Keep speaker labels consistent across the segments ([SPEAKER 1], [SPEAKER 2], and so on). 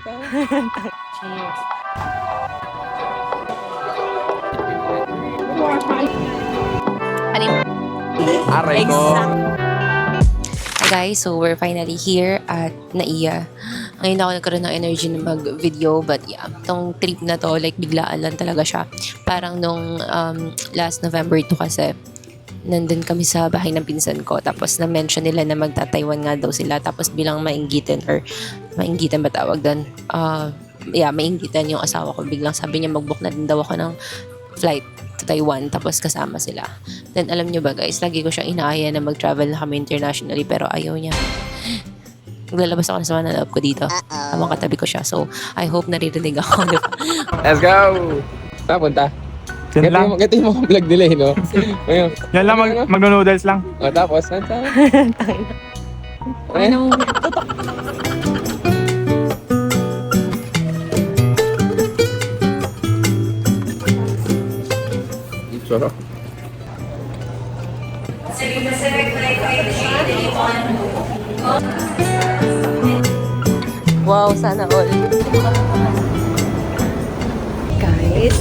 [SPEAKER 1] Cheers.
[SPEAKER 2] Aray ko.
[SPEAKER 1] Hi guys, so we're finally here at Naiya. Ngayon ako nagkaroon ng energy na mag-video, but yeah, tong trip na to, like biglaan lang talaga siya. Parang nung last November 2 kasi, nandun kami sa bahay ng pinsan ko, tapos na-mention nila na magta-Taiwan nga daw sila, tapos bilang mainggitan ba tawag doon? Mainggitan yung asawa ko, biglang sabi niya mag-book na din daw ako ng flight to Taiwan, tapos kasama sila. Then alam nyo ba guys, lagi ko siyang inaaya na mag-travel na kami internationally, pero ayaw niya. Maglalabas ako na sa mga loob ko dito. Habang katabi ko siya. So, I hope naririnig ako.
[SPEAKER 2] Let's go! Papunta.
[SPEAKER 3] Yan lang.
[SPEAKER 2] Ito yung mga vlog nila, no? Ayun.
[SPEAKER 3] Yan lang, magno-noodles lang.
[SPEAKER 2] O, tapos, saan?
[SPEAKER 1] Ano?
[SPEAKER 2] Sarap.
[SPEAKER 1] Wow, sana all. Guys,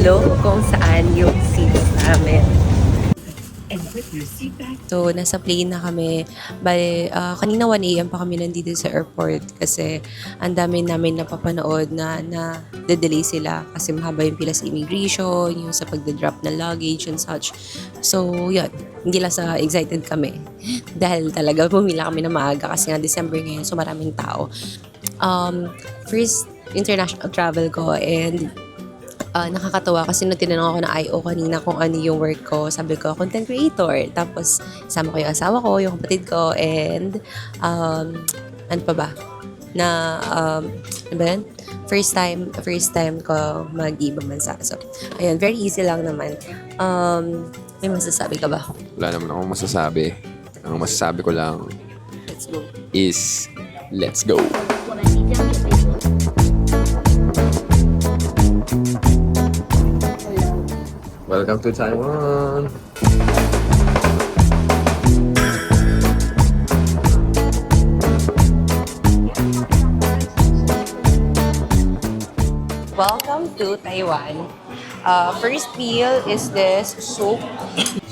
[SPEAKER 1] look kung saan yung seats namin. So, nasa plane na kami. Bale, kanina 1 AM pa kami nandito sa airport kasi ang dami namin napapanood na delay sila kasi mahaba yung pila sa immigration, yung sa pagda-drop ng luggage and such. So, yun. Hindi lang sa excited kami. Dahil talaga pumila kami na maaga kasi nga December ngayon, so maraming tao. First international travel ko and nakakatawa kasi nung tinanong ako na IO kanina kung ano yung work ko, sabi ko, content creator. Tapos, isama ko yung asawa ko, yung kapatid ko, and, ano pa ba? Ano ba yan? First time ko mag-ibang bansa. So, ayun, very easy lang naman. May masasabi ka ba?
[SPEAKER 2] Wala naman akong masasabi. Ang masasabi ko lang
[SPEAKER 1] Let's go.
[SPEAKER 2] is, let's go! Welcome to Taiwan!
[SPEAKER 1] Welcome to Taiwan. First meal is this soup,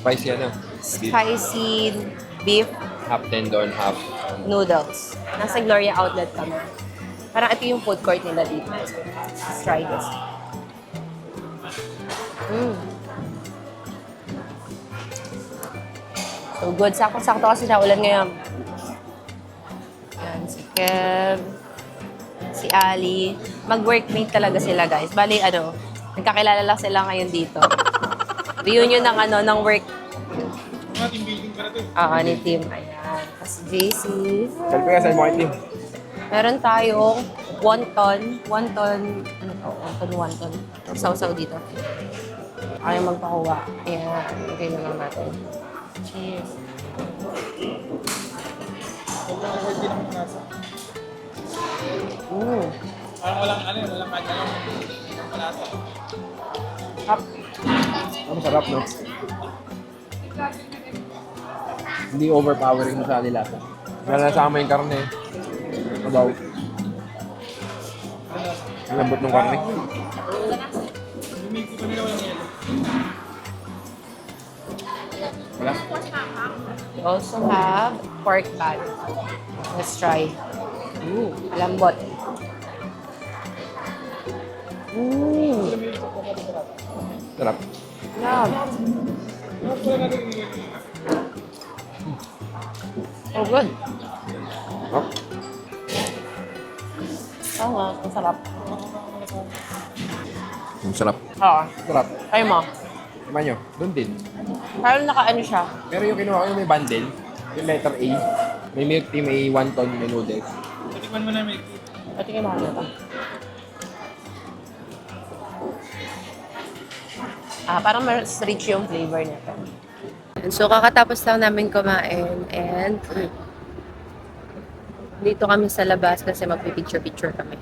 [SPEAKER 2] Spicy ano?
[SPEAKER 1] spicy beef
[SPEAKER 2] Half tendon, half...
[SPEAKER 1] noodles. Nasa Gloria Outlet kami. Parang ito yung food court nila dito. Let's try this. So good. Sakto-sakto kasi naulan ngayon. Yan, si Kev, si Ali. Mag-workmate talaga sila, guys. Bali, nagkakilala lang sila ngayon dito. Reunion ng work. Ni Tim. Ayan. Tapos JC.
[SPEAKER 2] Selfie ka sa mga team.
[SPEAKER 1] Meron tayong wonton. Sausaw dito. Ayaw magpakuha. Ayan. Okay na lang natin. Cheers.
[SPEAKER 3] Walang malasa.
[SPEAKER 2] Masarap, no? Hindi overpowering masyado lasa. Kaya nasama yung karne. Mabaw. Ang lambot ng karne. Wala?
[SPEAKER 1] We also have pork bun. Let's try. Lambot.
[SPEAKER 2] Sarap.
[SPEAKER 1] Yeah. Oh, good.
[SPEAKER 2] Oh.
[SPEAKER 1] Oo nga, ang sarap.
[SPEAKER 2] Ang sarap.
[SPEAKER 1] Oo.
[SPEAKER 2] Sarap.
[SPEAKER 1] Try mo.
[SPEAKER 2] Naman nyo, doon din.
[SPEAKER 1] Parang naka-ano siya.
[SPEAKER 2] Pero yung kinuha ko yung may bundle, yung letter A, may milk tea, may wonton, may noodles.
[SPEAKER 3] Tikman mo na milk tea.
[SPEAKER 1] Patingin mo ano ito. Parang mas rich yung flavor nito. So, kakatapos lang namin kumain and dito kami sa labas kasi magpipicture-picture kami.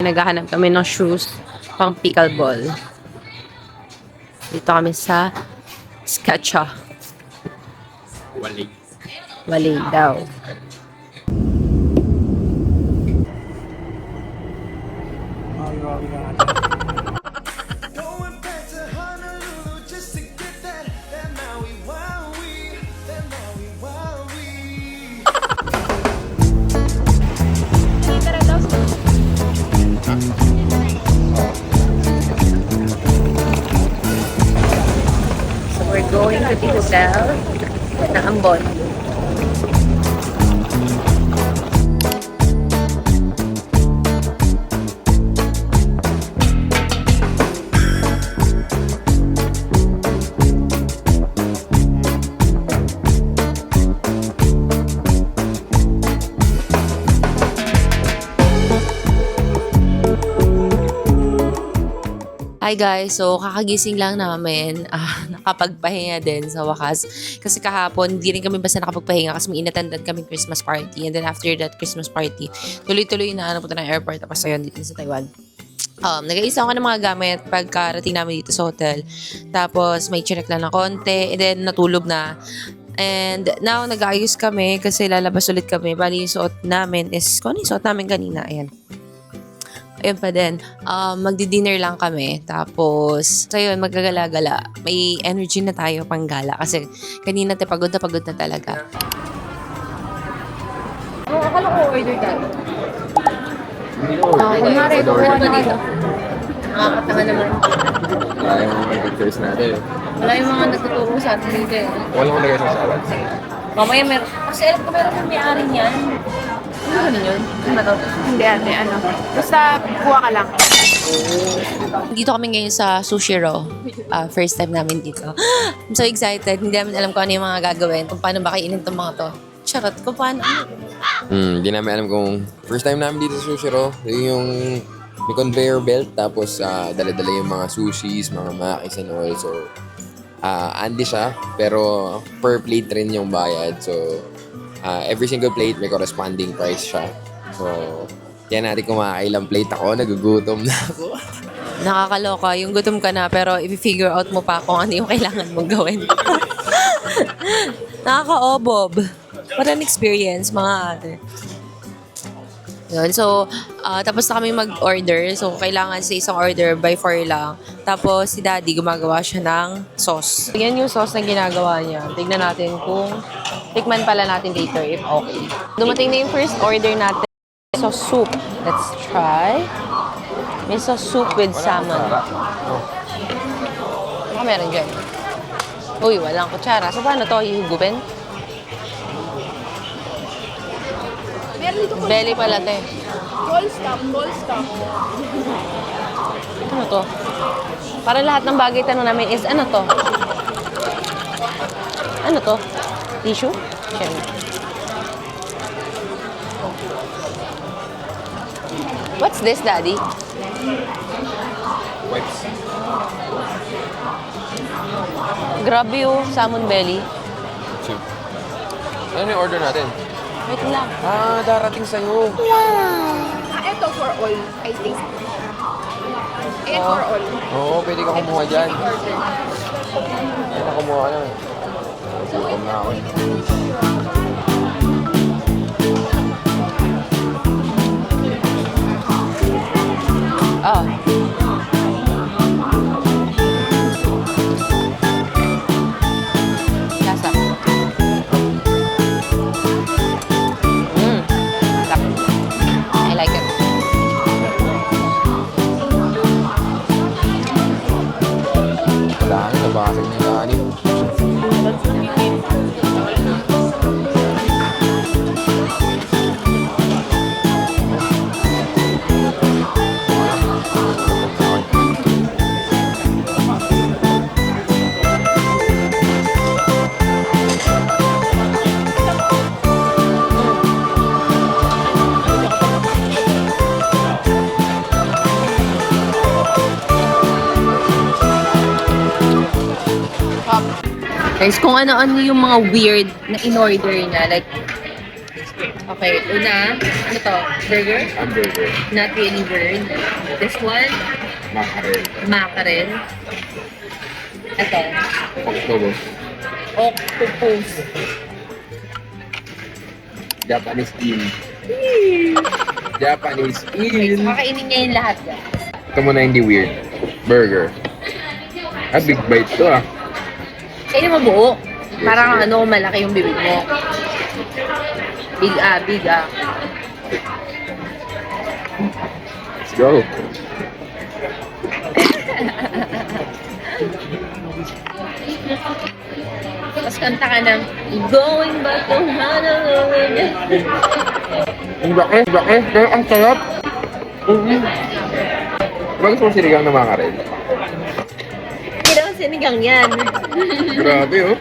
[SPEAKER 1] Naghahanap kami ng shoes pang pickleball. Dito kami sa Sketcha. Wali daw.
[SPEAKER 4] Going back to Honolulu just to get that Maui Wowie, that Maui Wowie.
[SPEAKER 1] So we're going to the hotel na Ambon. Hi guys, so kakagising lang namin, nakapagpahinga din sa wakas. Kasi kahapon, hindi rin kami basta nakapagpahinga kasi may inatendan kami Christmas party. And then after that Christmas party, tuloy-tuloy na punta ng airport tapos ayun dito sa Taiwan. Nag-aisa ako ng mga gamit pagkarating namin dito sa hotel. Tapos may chinek lang na konti and then natulog na. And now, nag-aayos kami kasi lalabas ulit kami. Bali, yung suot namin is, kung ano yung suot namin kanina, ayan. Ayun pa din, magdi-dinner lang kami. Tapos, so yun, magagala-gala. May energy na tayo pang gala. Kasi kanina pagod na talaga. Akala ko order tayo. Kunwari, kukuha na dito. Nakakatanga naman.
[SPEAKER 2] Wala yung mga pictures natin.
[SPEAKER 1] Wala yung mga nagtuturo sa atin dito eh.
[SPEAKER 2] Wala ko lagay sa salad.
[SPEAKER 1] Mamaya meron. Kasi alam ko meron yung may-ari niyan. Ano ganun yun? Ano ba to?
[SPEAKER 5] Hindi ate, ano. Basta kuha ka lang.
[SPEAKER 1] Dito kami ngayon sa Sushi Row. First time namin dito. I'm so excited. Hindi namin alam kung ano yung mga gagawin. Kung paano ba kainin itong mga to. Charot, kung paano.
[SPEAKER 2] Hindi namin alam kung first time namin dito sa Sushi Row. Yung may conveyor belt tapos dala-dala yung mga sushis, mga makis and all. So, andi siya pero per plate rin yung bayad. So, every single plate may corresponding price siya. So, yan natin kung makakailang plate ako. Nagugutom na ako.
[SPEAKER 1] Nakakaloka. Yung gutom ka na pero i-figure out mo pa kung ano yung kailangan mong gawin. Nakaka-obob. What an experience, mga ate. Yun. So, tapos na kami mag-order. So, kailangan sa isang order by 4 lang. Tapos, si Daddy gumagawa siya ng sauce. Yan yung sauce na ginagawa niya. Tignan natin kung tikman pala natin later if okay. Dumating na yung first order natin. Miso soup. Let's try. Miso soup with salmon. Baka meron dyan. Uy, walang kutsara. So, paano to? Hihugupin? Belly pala, te.
[SPEAKER 5] Ball stop.
[SPEAKER 1] Ano to? Para lahat ng bagay tanong namin is, ano to? Ano to? Tissue? Siyempre. What's this, Daddy?
[SPEAKER 2] Wipes.
[SPEAKER 1] Grabe yung salmon belly.
[SPEAKER 2] Soup. Ano yung order natin?
[SPEAKER 1] Wait lang.
[SPEAKER 2] Darating sa'yo.
[SPEAKER 5] Ito for all, I think. And for all.
[SPEAKER 2] Oo, pwede ka kumuha dyan. Pwede ka kumuha ka lang. Gutom na ako.
[SPEAKER 1] Oh. Lasa. Sarap. I like it.
[SPEAKER 2] Wala na, nabasag na yung kanin.
[SPEAKER 1] Guys, kung ano-ano yung mga weird na in-order niya. Like, okay, una, ano to? Burger?
[SPEAKER 2] Hamburger.
[SPEAKER 1] Not really weird. This one,
[SPEAKER 2] Mackerel.
[SPEAKER 1] mackerel. Ito,
[SPEAKER 2] Octopus.
[SPEAKER 1] octopus.
[SPEAKER 2] Japanese steam. Japanese in.
[SPEAKER 5] Kakainin niya yung lahat.
[SPEAKER 2] Ito muna hindi weird. Burger. Ah, big bite to ah.
[SPEAKER 5] Kainin mo buo.
[SPEAKER 2] Yes,
[SPEAKER 5] Parang
[SPEAKER 2] yes.
[SPEAKER 5] malaki yung bibig mo. Big ah.
[SPEAKER 2] Let's go.
[SPEAKER 5] Tapos kanta ka ng Going back to Honolulu.
[SPEAKER 2] Ang laki. Pero ang sarap. Bakit mo sinigang na mga rin?
[SPEAKER 5] Hindi naman sinigang yan.
[SPEAKER 2] Grabe oh.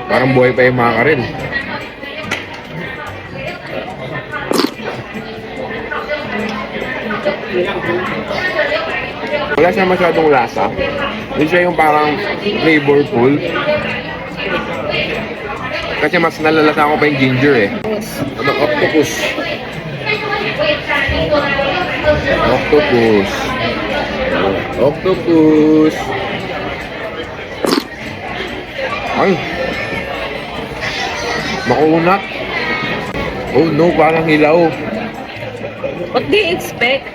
[SPEAKER 2] Parang buhay pa yung mga rin. Wala siya masyadong lasa. Hindi siya yung parang flavorful. Kasi mas nalalasa ko pa yung ginger eh. Ano? Octopus. Octopus. Ay. Makunat. Oh no, parang hilaw.
[SPEAKER 5] What do you expect?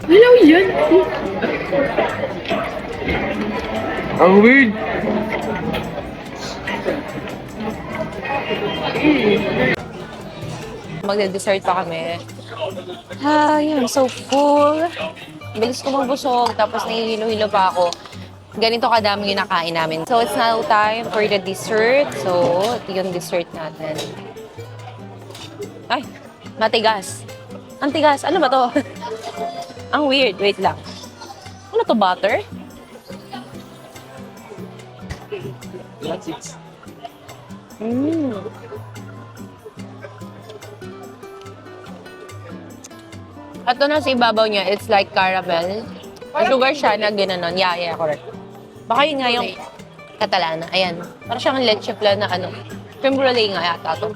[SPEAKER 5] Hello yun.
[SPEAKER 2] Ang weird.
[SPEAKER 1] Magde-dessert pa kami. Ay, I'm so full. Bilis ko magbusog, tapos nahihilo-hilo pa ako. Ganito kadami yung nakain namin. So, it's now time for the dessert. So, ito yung dessert natin. Ay, matigas. Ang tigas. Ano ba to? Ang weird. Wait lang. Ano to, butter? Mm. Ito na sa ibabaw niya, it's like caramel. Sugar siya na ginanon. Yeah, correct. Baka yun nga yung Catalana. Ayan. Parang siyang leche flan na ano. Creme brulee nga yata ito.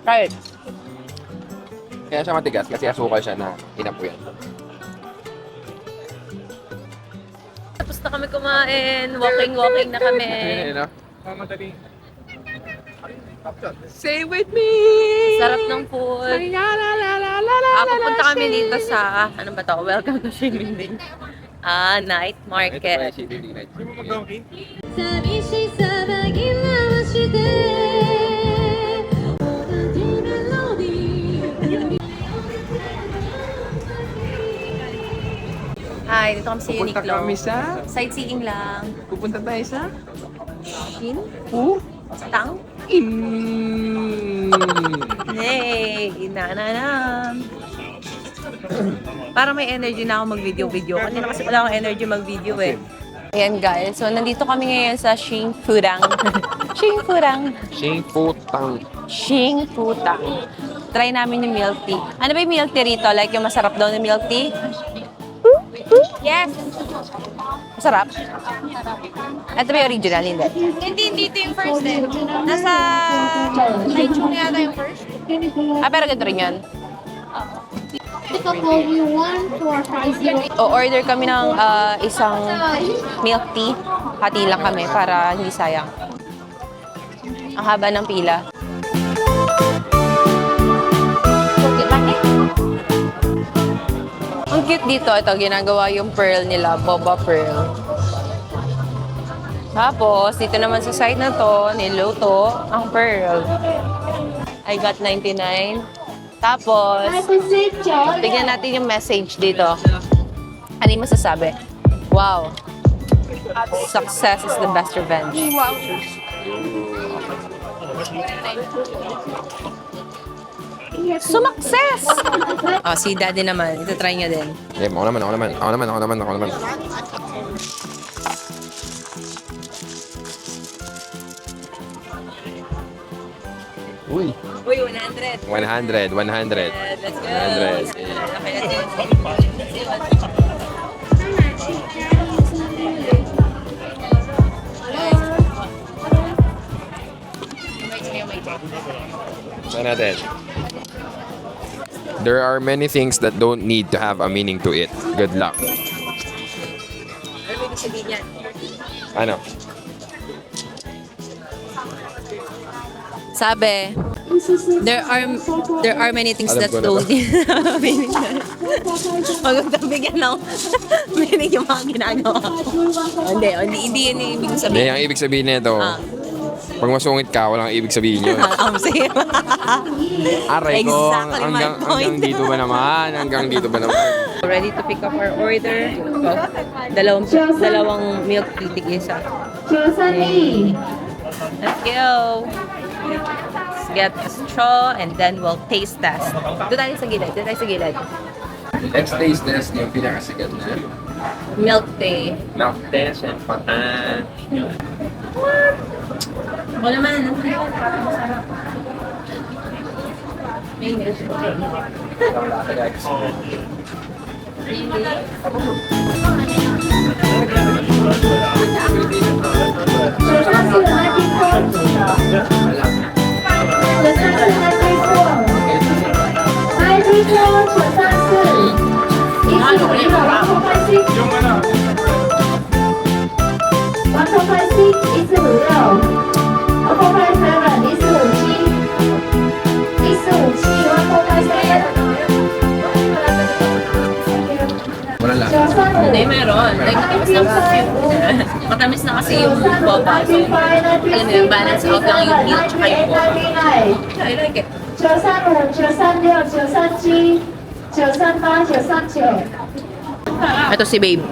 [SPEAKER 1] Try it.
[SPEAKER 2] Kaya siya matigas kasi asukal siya na inapuyan.
[SPEAKER 1] Tapos na kami kumain. Walking na kami.
[SPEAKER 2] Ayun, no?
[SPEAKER 1] Say with me! Sarap ng food. Pupunta kami dito sa, ano ba to? Welcome to Xinming. Night market.
[SPEAKER 6] 寂しさ紛らわして同じメロディー
[SPEAKER 1] Hi, dito kami sa
[SPEAKER 2] Pupunta
[SPEAKER 1] Uniqlo.
[SPEAKER 2] kami sa...
[SPEAKER 1] Sightseeing lang.
[SPEAKER 2] Pupunta tayo sa...
[SPEAKER 1] Shin? Tang? Yay! Inananan! Para may energy na ako mag-video. Kanina kasi wala akong energy mag-video eh. Ayan guys, so nandito kami ngayon sa Xing Furang. Xing Futang. Try namin yung milk tea. Ano ba yung milk tea rito? Like yung masarap daw na milk tea? Yes! Masarap? Ito ba yung original? Hindi.
[SPEAKER 5] Hindi ito yung first eh. Nasa Lechon yata yung first.
[SPEAKER 1] Pero ganito rin yan.
[SPEAKER 6] Pick up all you want for 50.
[SPEAKER 1] O-order kami ng isang milk tea. Hati lang kami para hindi sayang. Ang haba ng pila. Ang cute dito. Ito, ginagawa yung pearl nila. Boba pearl. Tapos, dito naman sa side na to, niluto ang pearl. I got 99. Tapos, tignan natin yung message dito. Ano yung masasabi? Wow. Success is the best revenge.
[SPEAKER 5] Wow.
[SPEAKER 1] Sumakses! Oh, si daddy naman. Ito try niya din.
[SPEAKER 2] Yeah, ako naman. Uy.
[SPEAKER 1] Uy, 100.
[SPEAKER 2] 100.
[SPEAKER 1] Let's go.
[SPEAKER 2] 100.
[SPEAKER 1] Okay, let's see.
[SPEAKER 2] Saan natin? There are many things that don't need to have a meaning to it. Good luck.
[SPEAKER 1] Ano ba yung sabihin niyan?
[SPEAKER 2] Ano?
[SPEAKER 1] Sabi, there are many things
[SPEAKER 2] Alam
[SPEAKER 1] that
[SPEAKER 2] ko na
[SPEAKER 1] don't Magandang bigyan ng meaning yung mga ginagawa ko. Hindi yun yung ibig
[SPEAKER 2] Hindi,
[SPEAKER 1] sabihin.
[SPEAKER 2] ang ibig sabihin nito, pag masungit ka, walang ibig sabihin yun.
[SPEAKER 1] Sige.
[SPEAKER 2] Aray ko,
[SPEAKER 1] Exactly my
[SPEAKER 2] hanggang
[SPEAKER 1] point.
[SPEAKER 2] dito ba naman? Hanggang dito ba naman?
[SPEAKER 1] Ready to pick up our order. Dalawang milk tea tig isa. Let's go. Let's get a straw and then we'll taste test. Doon tayo sa gilid.
[SPEAKER 2] Let's taste test yung pinakasigat na.
[SPEAKER 1] Milk tea.
[SPEAKER 2] Milk test and patan.
[SPEAKER 1] Ako naman. May milk tea.
[SPEAKER 3] Yung ano,
[SPEAKER 6] 147
[SPEAKER 2] Wala lang.
[SPEAKER 1] Hindi, meron. Like, matamis na kasi yung boba. So, alam mo yung balance out lang yung milk tsaka yung boba. Yeah, I like it.
[SPEAKER 6] 935 936 937 938 939
[SPEAKER 1] Ito si babe.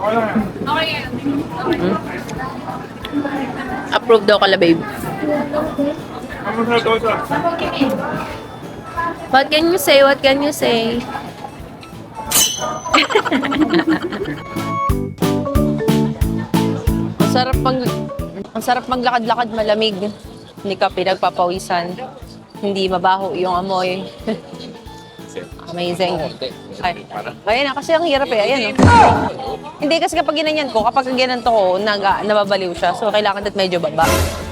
[SPEAKER 3] okay lang yan.
[SPEAKER 1] Approve daw kala babe.
[SPEAKER 3] Ano sa dosa?
[SPEAKER 1] What can you say? What can you say? Ang sarap maglakad-lakad malamig. Hindi ka pinagpapawisan. Hindi mabaho yung amoy. Amazing. Ay, ayun na, kasi ang hirap eh. Ayan, oh. Hindi kasi kapag ginanyan ko, kapag ginanto ko, nababaliw siya. So, kailangan at medyo baba.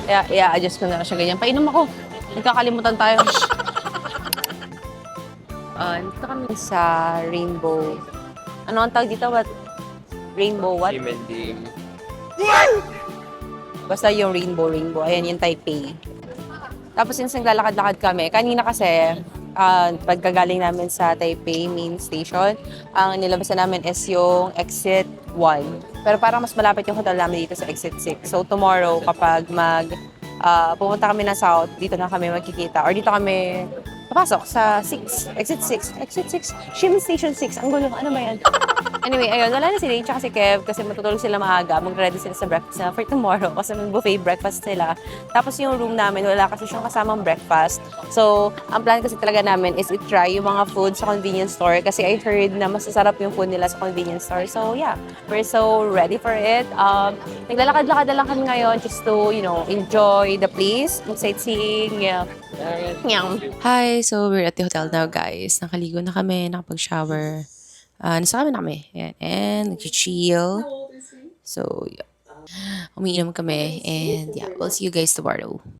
[SPEAKER 1] Kaya, i-adjust ko na lang siya ganyan. Painom ako. Nagkakalimutan tayo. Dito kami sa Rainbow. Ano ang tawag dito? What? Rainbow what? Basta yung Rainbow. Ayan, yung Taipei. Tapos since naglalakad-lakad kami, kanina kasi, pagkagaling namin sa Taipei main station, ang nilabasan namin is yung exit 1. Pero parang mas malapit yung hotel namin dito sa exit 6. So tomorrow, kapag pumunta kami na south, dito na kami magkikita. Or dito kami papasok sa 6. Exit 6. Shim Station 6. Ang gulo. Ano ba yan? Anyway, ayun. Wala na si Ray tsaka si Kev kasi matutulog sila maaga. Mag-ready sila sa breakfast na for tomorrow kasi may buffet breakfast sila. Tapos yung room namin, wala kasi siyang kasamang breakfast. So, ang plan kasi talaga namin is i-try yung mga food sa convenience store kasi I heard na masasarap yung food nila sa convenience store. So, yeah. We're so ready for it. Naglalakad-lakad na lang kami ngayon just to, enjoy the place, sightseeing, yeah. Hi, so we're at the hotel now, guys. Nakaligo na kami, nakapag-shower. Nasa kami na kami. Yan. And nag-chill. So, yeah. Umiinom kami. And yeah, we'll see you guys tomorrow.